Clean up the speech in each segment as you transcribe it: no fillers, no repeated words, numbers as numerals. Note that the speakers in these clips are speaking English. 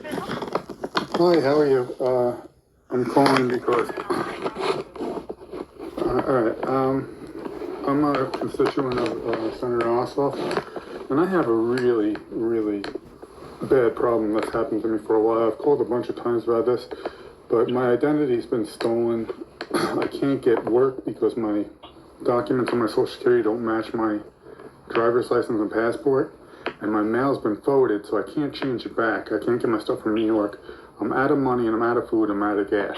Hi, how are you? I'm calling because, I'm a constituent of Senator Ossoff, and I have a really, really bad problem that's happened to me for a while. I've called a bunch of times about this, but my identity's been stolen. I can't get work because my documents on my Social Security don't match my driver's license and passport, and my mail's been forwarded, so I can't change it back. I can't get my stuff from New York. I'm out of money and I'm out of food, I'm out of gas.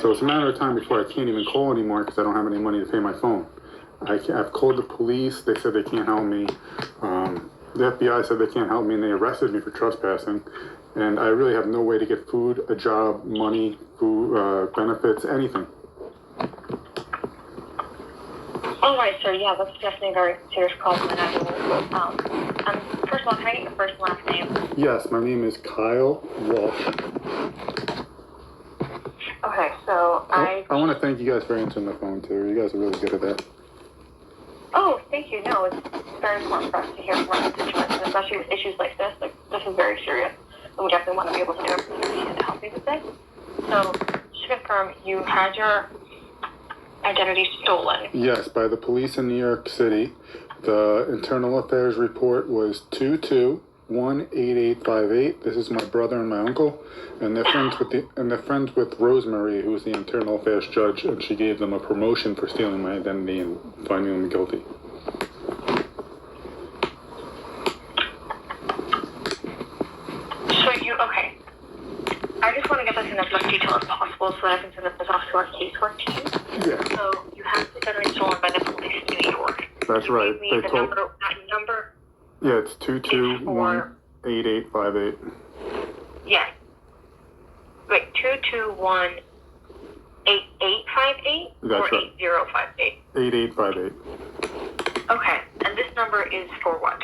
So it's a matter of time before I can't even call anymore because I don't have any money to pay my phone. I've called the police, they said they can't help me. The FBI said they can't help me and they arrested me for trespassing. And I really have no way to get food, a job, money, food, benefits, anything. All right, sir. Yeah, that's definitely a very serious problem, and I will. First of all, can I get your first and last name? Yes, my name is Kyle Walsh. Okay, so I want to thank you guys for answering the phone too. You guys are really good at that. Oh, thank you. No, it's very important for us to hear from our constituents, especially with issues like this. Like, this is very serious, and we definitely want to be able to do everything we can to help you with this. So, just to confirm, you had your identity stolen. Yes, by the police in New York City. The internal affairs report was 2218858. This is my brother and my uncle, and they're friends with Rosemary, who's the internal affairs judge, and she gave them a promotion for stealing my identity and finding them guilty. Okay. I just want to get this in as much detail as possible so that I can send this off to our casework team. Yeah. So you have the identity stolen by the police in New York. That's right. They told that number. Yeah, it's 2218858. Yeah. Wait, 2218858 That's or right. 8058. 8858. Okay, and this number is for what?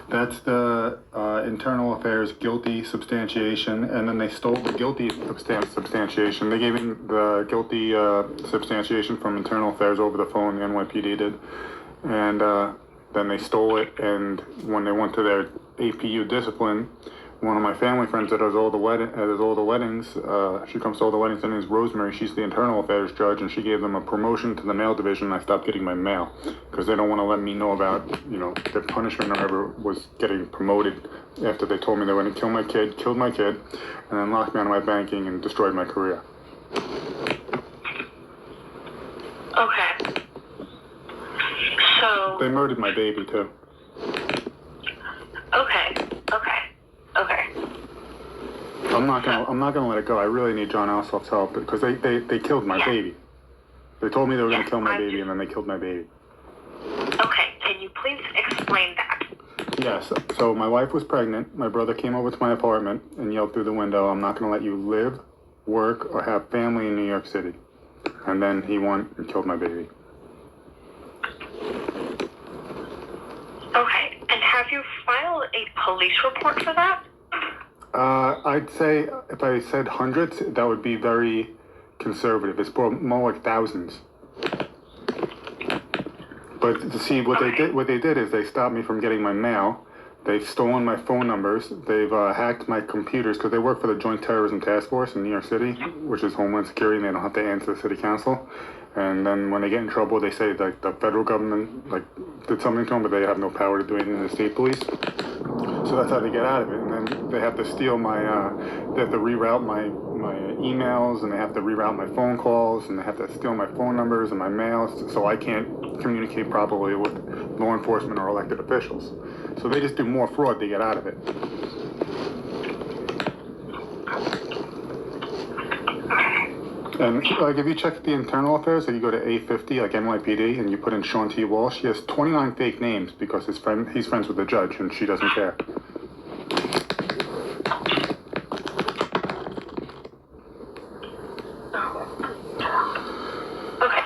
That's the internal affairs guilty substantiation, and then they stole the guilty substantiation. They gave me the guilty substantiation from internal affairs over the phone, the NYPD did, and then they stole it, and when they went to their APU discipline, one of my family friends that does all the weddings, she comes to all the weddings, her name is Rosemary, she's the internal affairs judge, and she gave them a promotion to the mail division, and I stopped getting my mail, because they don't want to let me know about, their punishment or whatever was getting promoted after they told me they were going to kill my kid, killed my kid, and then locked me out of my banking and destroyed my career. Okay. So... They murdered my baby, too. Okay. I'm not gonna let it go. I really need Jon Ossoff's help because they killed my baby. They told me they were gonna kill my baby, and then they killed my baby. Okay, can you please explain that? Yes. So my wife was pregnant. My brother came over to my apartment and yelled through the window, "I'm not gonna let you live, work, or have family in New York City." And then he went and killed my baby. Okay, and have you filed a police report for that? I'd say if I said hundreds, that would be very conservative. It's more like thousands. But to see what they did is they stopped me from getting my mail. They've stolen my phone numbers. They've hacked my computers because they work for the Joint Terrorism Task Force in New York City, which is Homeland Security, and they don't have to answer the city council. And then when they get in trouble, they say that the federal government did something to them, but they have no power to do anything to the state police. So that's how they get out of it. And then they have to steal they have to reroute my emails, and they have to reroute my phone calls, and they have to steal my phone numbers and my mails, so I can't communicate properly with law enforcement or elected officials. So they just do more fraud to get out of it. And if you check the internal affairs, if you go to A50, like NYPD, and you put in Sean T Walsh, he has 29 fake names because he's friends with the judge, and she doesn't care. Okay.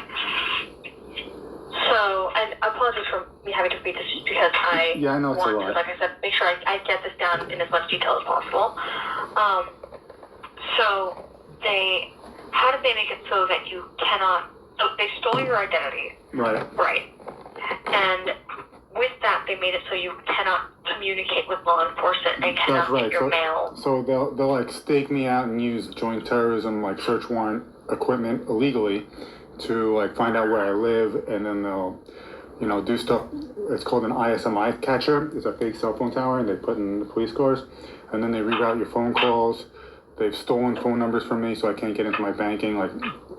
So, and apologies for me having to read this just because I know it's a lot. like I said, make sure I get this down in as much detail as possible. So, how did they make it so that you cannot, so they stole your identity. Right. Right. And with that, they made it so you cannot communicate with law enforcement and That's cannot right. get your mail. So they'll like stake me out and use joint terrorism like search warrant equipment illegally to like find out where I live, and then they'll, you know, do stuff. It's called an ISMI catcher. It's a fake cell phone tower, and they put in the police cars, and then they reroute your phone calls. They've stolen phone numbers from me, so I can't get into my banking. Like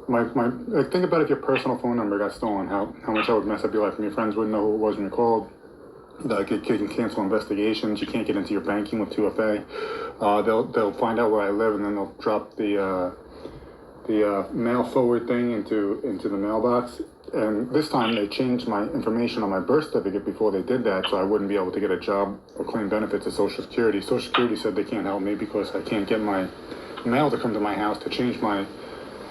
like, think about if your personal phone number got stolen, how much that would mess up your life, and your friends wouldn't know who it was when you called. Like it can cancel investigations. You can't get into your banking with 2FA. They'll find out where I live, and then they'll drop the mail forward thing into the mailbox. And this time they changed my information on my birth certificate before they did that, so I wouldn't be able to get a job or claim benefits of Social Security. Social Security said they can't help me because I can't get my mail to come to my house to change my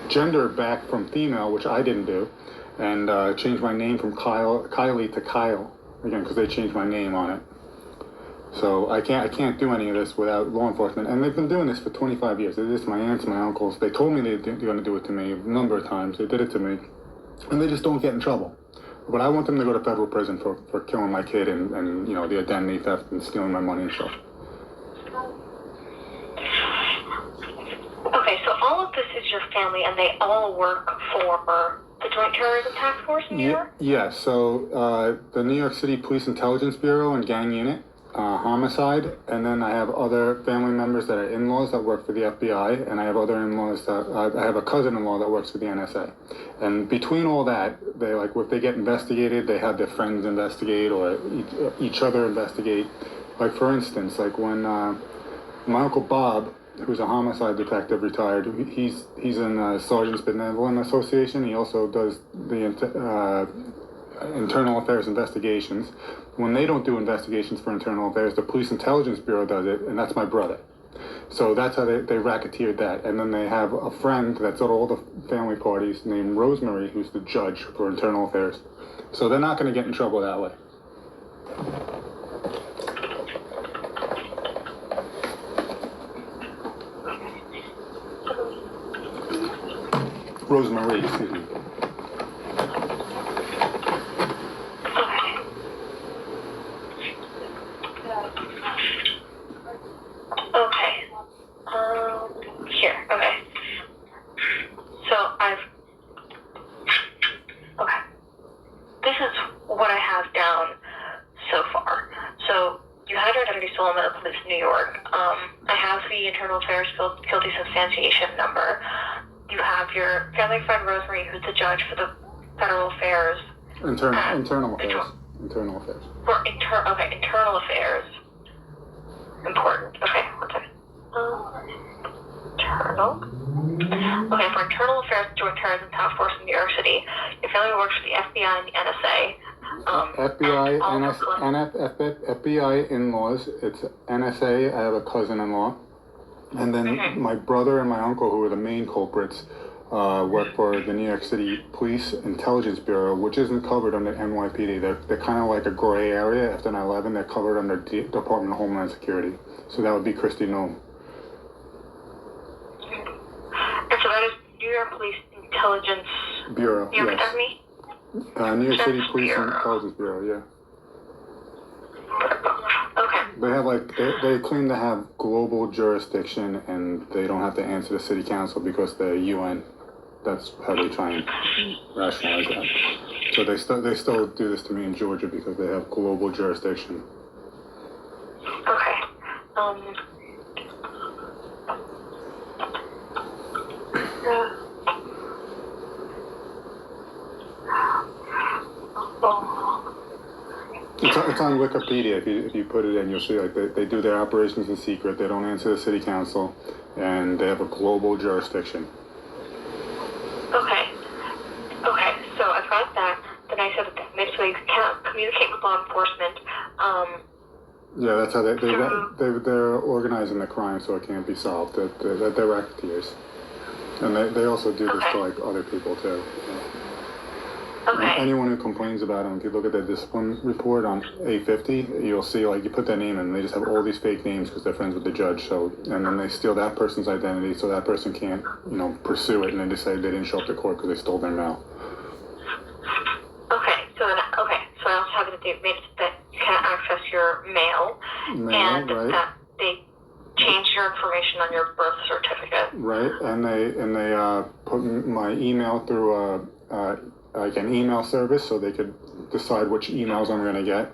gender back from female, which I didn't do, and change my name from Kylie to Kyle again because they changed my name on it. So I can't do any of this without law enforcement, and they've been doing this for 25 years. They did this to my aunts, my uncles. They told me they're going to do it to me a number of times. They did it to me, and they just don't get in trouble. But I want them to go to federal prison for killing my kid and you know, the identity theft and stealing my money and stuff. Okay, so all of this is your family, and they all work for the Joint Terrorism Task Force in New York? Yeah, so the New York City Police Intelligence Bureau and Gang Unit, Homicide, and then I have other family members that are in-laws that work for the FBI, and I have other in-laws that, I have a cousin-in-law that works for the NSA. And between all that, they like, if they get investigated, they have their friends investigate or each other investigate. Like for instance, like when my Uncle Bob, who's a homicide detective, retired. He's in Sergeant's Benevolent Association. He also does the internal affairs investigations. When they don't do investigations for internal affairs, the Police Intelligence Bureau does it, and that's my brother. So that's how they racketeered that. And then they have a friend that's at all the family parties named Rosemary, who's the judge for internal affairs. So they're not going to get in trouble that way. Rosemary, excuse me. Okay. Here. Okay. So okay. This is what I have down so far. So you had your identity stolen by the police in New York. I have the internal affairs guilty substantiation number. You have your family friend Rosemary, who's the judge for the federal affairs. Internal affairs. Internal affairs. Internal affairs. Important. Okay, one second. Internal. Okay, for internal affairs, Joint Terrorism Task Force in New York City. Your family works for the FBI and the NSA. FBI in-laws. It's NSA. I have a cousin-in-law. And then my brother and my uncle, who are the main culprits, work for the New York City Police Intelligence Bureau, which isn't covered under NYPD. They're kind of like a gray area. After 9/11, they're covered under Department of Homeland Security. So that would be Christy Nome. And so that is New York Police Intelligence Bureau. New York Yes. Academy? New York City Police Intelligence Bureau. Yeah. Okay. They have they claim to have global jurisdiction, and they don't have to answer to city council because they're UN. That's how they try and rationalize that. So they still do this to me in Georgia because they have global jurisdiction. Okay. It's on Wikipedia. If you put it in, you'll see like they do their operations in secret. They don't answer the city council, and they have a global jurisdiction. Okay. So I've got that. Then I said that so you cannot communicate with law enforcement. Yeah, that's how they're organizing the crime so it can't be solved. They're racketeers, and they also do this to like other people too. Okay. Anyone who complains about them, if you look at their discipline report on A50, you'll see like you put their name in, and they just have all these fake names because they're friends with the judge. So, and then they steal that person's identity, so that person can't, pursue it, and they decide they didn't show up to court because they stole their mail. So I also have that they made that access your mail, and right. that they changed your information on your birth certificate. Right, and they put my email through like an email service so they could decide which emails I'm going to get.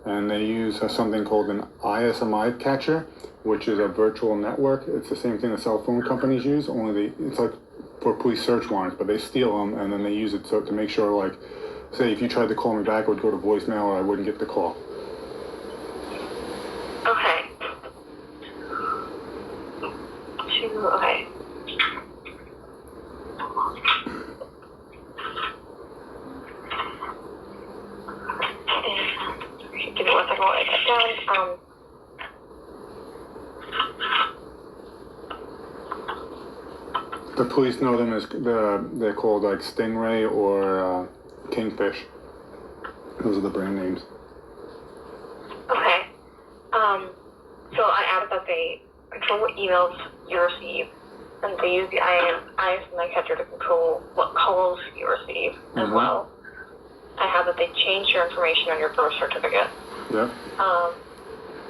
And they use something called an ISMI catcher, which is a virtual network. It's the same thing that cell phone companies use, only it's like for police search warrants, but they steal them and then they use it to make sure, like, say if you tried to call me back, it would go to voicemail or I wouldn't get the call. Okay. Okay. Give me one second while I get down. The police know them as they're called like Stingray or Kingfish. Those are the brand names. Okay. So I added that they control what emails you receive, and they use the ISMI catcher to control what calls you receive as well. I have that they changed your information on your birth certificate. Yep.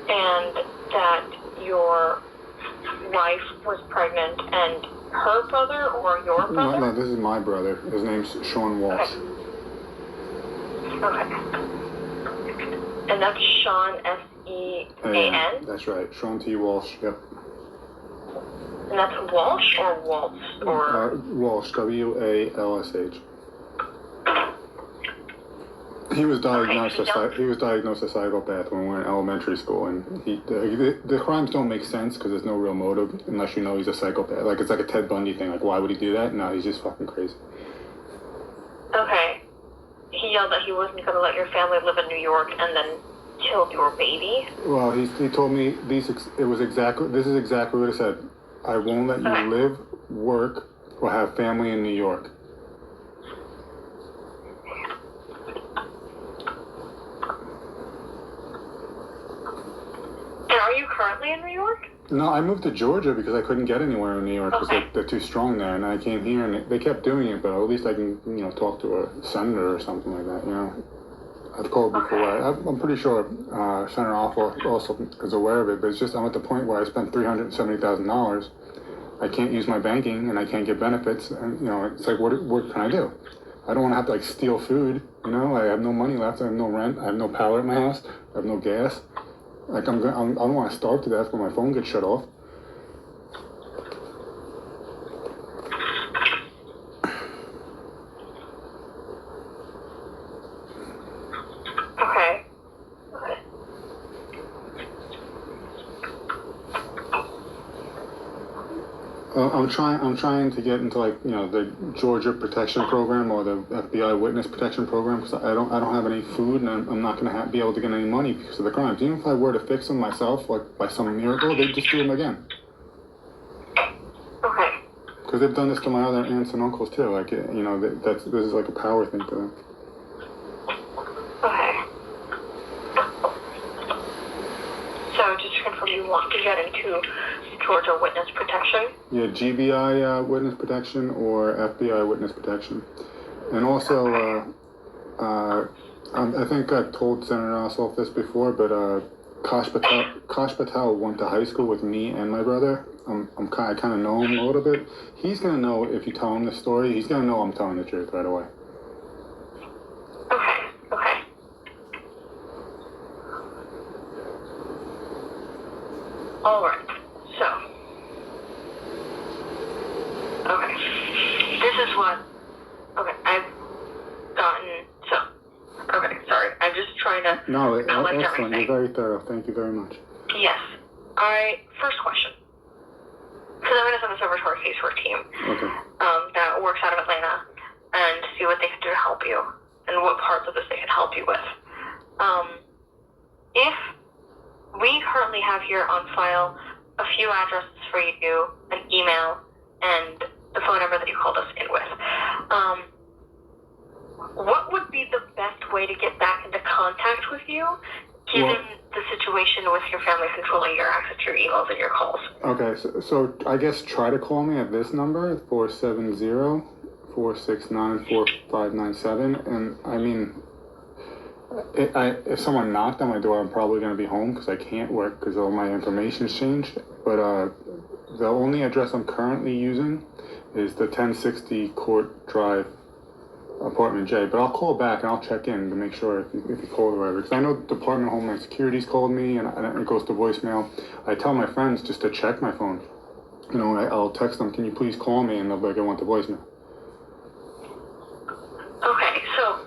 And that your wife was pregnant, and her brother or your brother? No, this is my brother. His name's Jon Walsh. Okay. And that's Sean, S-E-A-N? That's right, Sean T Walsh. Yep. And that's Walsh or Waltz or Walsh, W-A-L-S-H. He was diagnosed with psychopath when we were in elementary school, and the crimes don't make sense because there's no real motive unless you know he's a psychopath. Like it's like a Ted Bundy thing. Like why would he do that? No, he's just fucking crazy. Okay. He yelled that he wasn't going to let your family live in New York and then killed your baby. Well, he told me this is exactly what he said. I won't let you live, work, or have family in New York. And are you currently in New York? No, I moved to Georgia because I couldn't get anywhere in New York because they're too strong there, and I came here and they kept doing it, but at least I can, talk to a senator or something like that, I've called before. I'm pretty sure Senator Ossoff also is aware of it, but it's just I'm at the point where I spent $370,000. I can't use my banking and I can't get benefits, and it's like what can I do? I don't want to have to like steal food, I have no money left, I have no rent, I have no power at my house, I have no gas. Like I don't want to starve to death when my phone gets shut off. Okay. I'm trying to get into the Georgia Protection Program or the FBI Witness Protection Program because I don't have any food and I'm not going to be able to get any money because of the crimes. Even if I were to fix them myself, like by some miracle, they'd just do them again. Okay. Because they've done this to my other aunts and uncles too. Like this is like a power thing to them. Okay. So just to confirm, you want to get into Georgia Witness Protection? Yeah, GBI Witness Protection or FBI Witness Protection. And also, I think I've told Senator Ossoff this before, but Kash Patel went to high school with me and my brother. I kind of know him a little bit. He's going to know if you tell him the story. He's going to know I'm telling the truth right away. Okay. All right. So, okay, this is what, I've gotten, sorry, I'm just trying to collect excellent, everything. you're very thorough, thank you very much. Yes, first question, because I'm going to send this over to our casework team, that works out of Atlanta, and see what they can do to help you, and what parts of this they can help you with. If we currently have here on file a few addresses for you, an email, and the phone number that you called us in with. What would be the best way to get back into contact with you, given the situation with your family controlling your access to your emails and your calls? Okay, so I guess try to call me at this number, 470-469-4597, and I mean, If someone knocked on my door, I'm probably going to be home because I can't work because all my information's changed. But the only address I'm currently using is the 1060 Court Drive, Apartment J. But I'll call back and I'll check in to make sure if you called or whatever. Because I know Department of Homeland Security's called me and it goes to voicemail. I tell my friends just to check my phone. You know, I'll text them, can you please call me? And they'll be like, I want the voicemail. Okay, so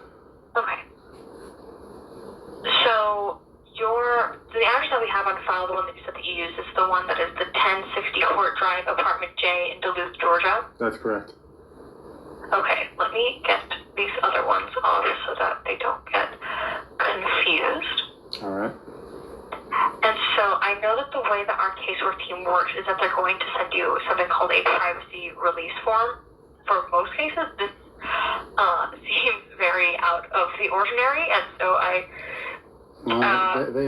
the address that we have on file, the one that you said that you use, is the one that is the 1060 Court Drive, Apartment J in Duluth, Georgia? That's correct. Okay, let me get these other ones off so that they don't get confused. All right. And so I know that the way that our casework team works is that they're going to send you something called a privacy release form. For most cases, this seems very out of the ordinary, and so They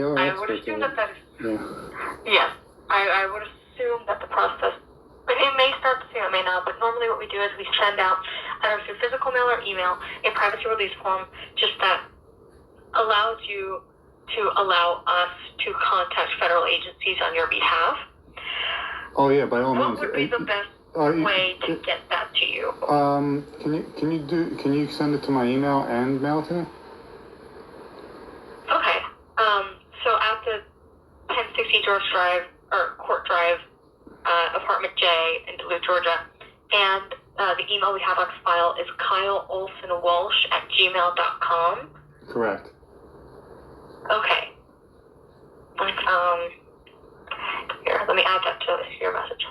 are I would assume that is... Yeah. Yes, I would assume that the process... It may start soon, it may not, but normally what we do is we send out, either through physical mail or email, a privacy release form just that allows you to allow us to contact federal agencies on your behalf. Oh yeah, by all means. What would be the best way to get that to you? Can you send it to my email and mail it to me? Okay. So at the 1060 George Drive, or Court Drive, Apartment J in Duluth, Georgia, and the email we have on file is kyleolsonwalsh@gmail.com. Correct. Okay. Here, let me add that to your message.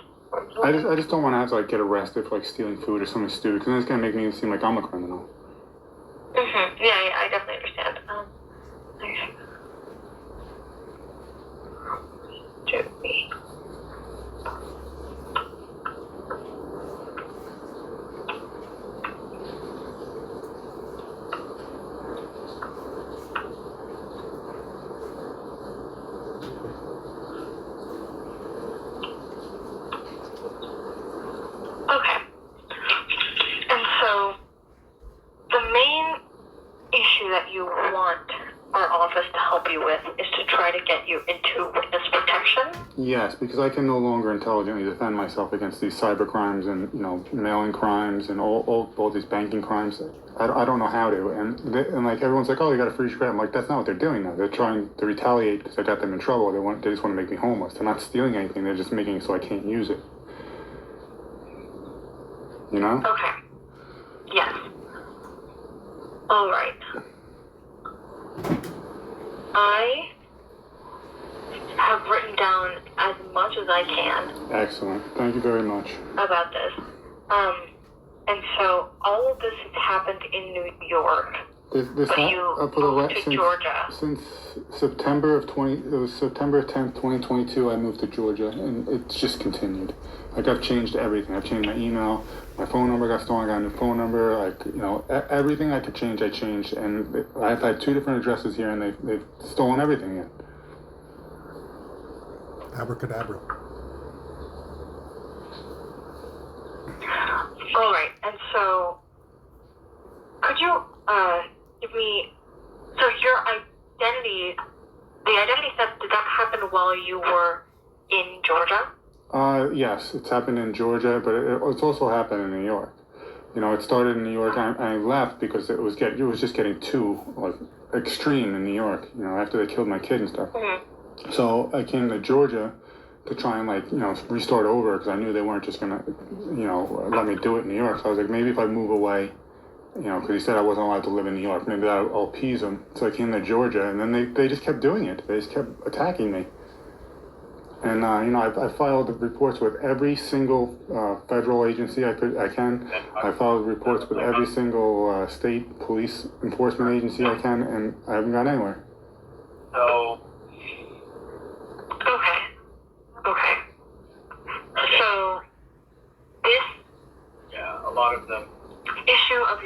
I just don't want to have to like get arrested for like stealing food or something stupid, because then it's gonna make me seem like I'm a criminal. Yeah, I definitely understand. Okay. To me. Okay. And so the main issue that you want our office to help you with is to try to get you into witness protection? Yes, because I can no longer intelligently defend myself against these cyber crimes and, you know, mailing crimes and all these banking crimes. I don't know how to. And like everyone's like, oh, you got a free credit. I'm like, that's not what they're doing now. They're trying to retaliate because I got them in trouble. They just want to make me homeless. They're not stealing anything. They're just making it so I can't use it. You know? Okay. Yes. All right. I have written down as much as I can. Excellent. Thank you very much. About this. And so all of this has happened in New York. This but you moved to Georgia. Since September 10th, 2022, I moved to Georgia, and it's just continued. Like, I've changed everything. I've changed my email, my phone number got stolen, I got a new phone number, like, you know, everything I could change, I changed, and I've had 2 different addresses here, and they've stolen everything yet. Abracadabra. All right, and so could you give me, so your identity, the identity theft, did that happen while you were in Georgia? Yes, it's happened in Georgia, but it's also happened in New York. You know, it started in New York, and I left because it was just getting too, like, extreme in New York, you know, after they killed my kid and stuff. Mm-hmm. So I came to Georgia to try and, like, you know, restart over because I knew they weren't just gonna, you know, let me do it in New York. So I was like, maybe if I move away, you know, because he said I wasn't allowed to live in New York, maybe that'll appease him. So I came to Georgia, and then they just kept doing it. They just kept attacking me. And, you know, I filed reports with every single federal agency I can. I filed reports with every single state police enforcement agency I can, and I haven't got anywhere. So. Okay. So, this. Yeah, a lot of them. Issue of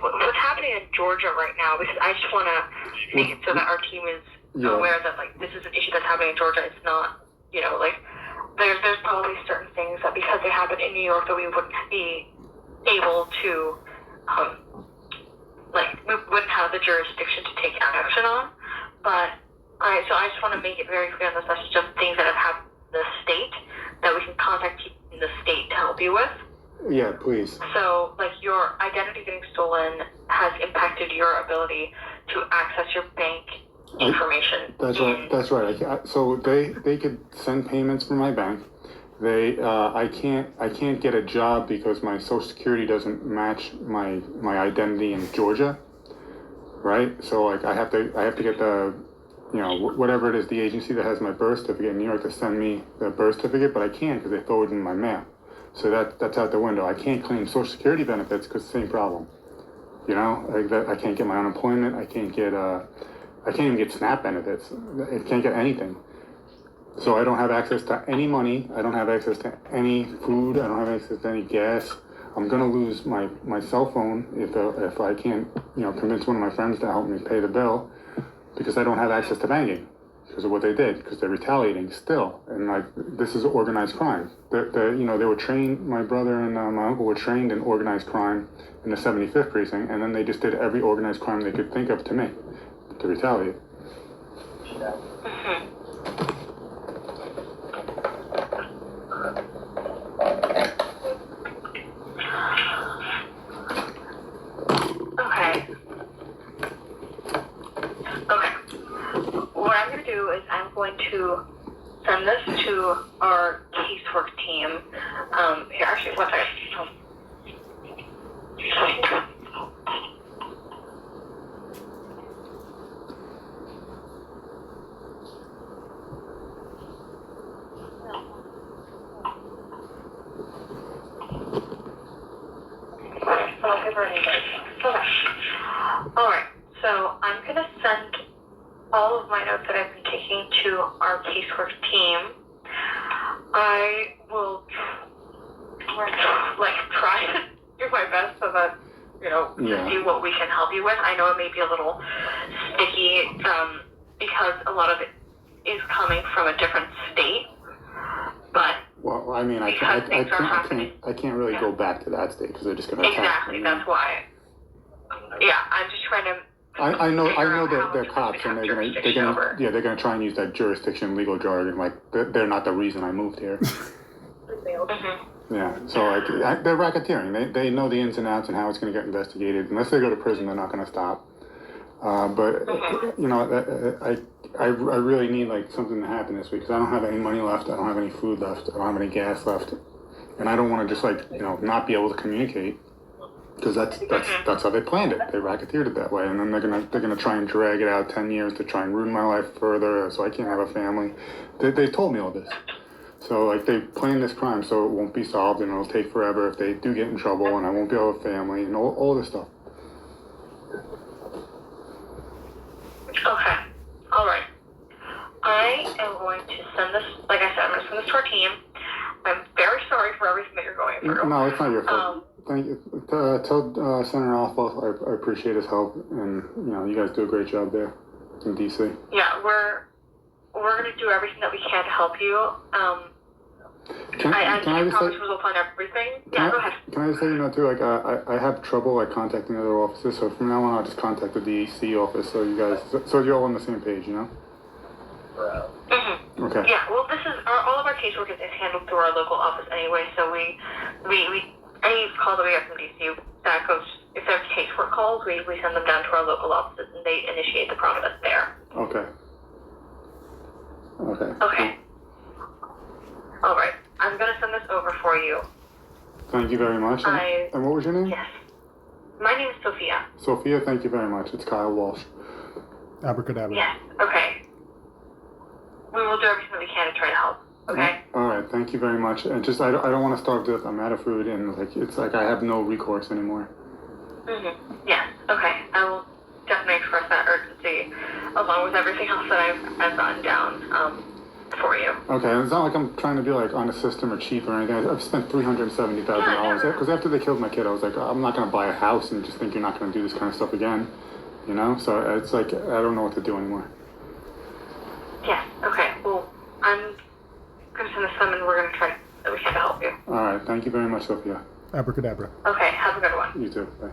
what's happening in Georgia right now, because I just want to make it so that our team is aware that, like, this is an issue that's happening in Georgia. It's not, you know, like, there's probably certain things that because they happen in New York that we wouldn't be able to, like, we wouldn't have the jurisdiction to take take action on. But I just want to make it very clear on this message of things that have happened in the state that we can contact people in the state to help you with. Yeah, please. So, like, your identity getting stolen has impacted your ability to access your bank information. That's right. So they could send payments from my bank. I can't get a job because my Social Security doesn't match my identity in Georgia, right? So like I have to get the, whatever it is, the agency that has my birth certificate in New York to send me the birth certificate, but I can't because they throw it in my mail. So that's out the window. I can't claim Social Security benefits because same problem. I can't get my unemployment. I can't even get SNAP benefits. I can't get anything. So I don't have access to any money. I don't have access to any food. I don't have access to any gas. I'm gonna lose my cell phone if I can't convince one of my friends to help me pay the bill, because I don't have access to banking because of what they did, because they're retaliating still. And like, this is organized crime. They were trained. My brother and my uncle were trained in organized crime in the 75th precinct, and then they just did every organized crime they could think of to me to retaliate. What I'm going to do is I'm going to send this to our casework team. Here, actually, one second. I'll give her an email. Okay. Alright, so I'm going to send all of my notes that I've been taking to our casework team. I will try to do my best so that to see what we can help you with. I know it may be a little sticky because a lot of it is coming from a different state, but well, I mean, I can't really go back to that state because they're just going to attack. Exactly, that's why. Yeah, I'm just trying to. I know they're cops, and they're gonna try and use that jurisdiction legal jargon like they're not the reason I moved here. Yeah, so like they're racketeering. They know the ins and outs and how it's gonna get investigated. Unless they go to prison, they're not gonna stop. But I really need like something to happen this week because I don't have any money left. I don't have any food left. I don't have any gas left, and I don't want to just not be able to communicate. Because that's how they planned it. They racketeered it that way, and then they're gonna try and drag it out 10 years to try and ruin my life further, so I can't have a family. They told me all this, so like they planned this crime so it won't be solved and it'll take forever if they do get in trouble, and I won't be able to have a family and all this stuff. Okay, all right. I am going to send this. Like I said, I'm going to send this to our team. I'm very sorry for everything that you're going through. No, it's not your fault. Thank you. Tell Senator Ossoff I appreciate his help, and you guys do a great job there in DC. Yeah, we're going to do everything that we can to help you. I promise we'll plan everything. Yeah, go ahead. Can I just let too? Like I have trouble contacting other offices, so from now on I'll just contact the DEC office, so you're all on the same page, Okay. Yeah. Well, this is all of our casework is handled through our local office anyway, so we any calls that we get from DC, that goes, if there's casework calls, we send them down to our local offices and they initiate the process there. Okay. Okay. All right. I'm going to send this over for you. Thank you very much. And what was your name? Yes. My name is Sophia. Sophia, thank you very much. It's Kyle Walsh. Abracadabra. Yes. Okay. We will do everything that we can to try to help. Okay. All right. Thank you very much. And just I don't want to starve to death. I'm out of food, and it's like I have no recourse anymore. Yes. Okay. I will definitely express that urgency, along with everything else that I've gotten down for you. Okay. And it's not like I'm trying to be on a system or cheap or anything. I've spent $370,000 because after they killed my kid, I was like, I'm not going to buy a house and just think you're not going to do this kind of stuff again. So it's like I don't know what to do anymore. Yes. Okay. Well, I'm going to send this to them, and we're going to try that we can to help you. All right. Thank you very much, Sophia. Abracadabra. Okay. Have a good one. You too. Bye.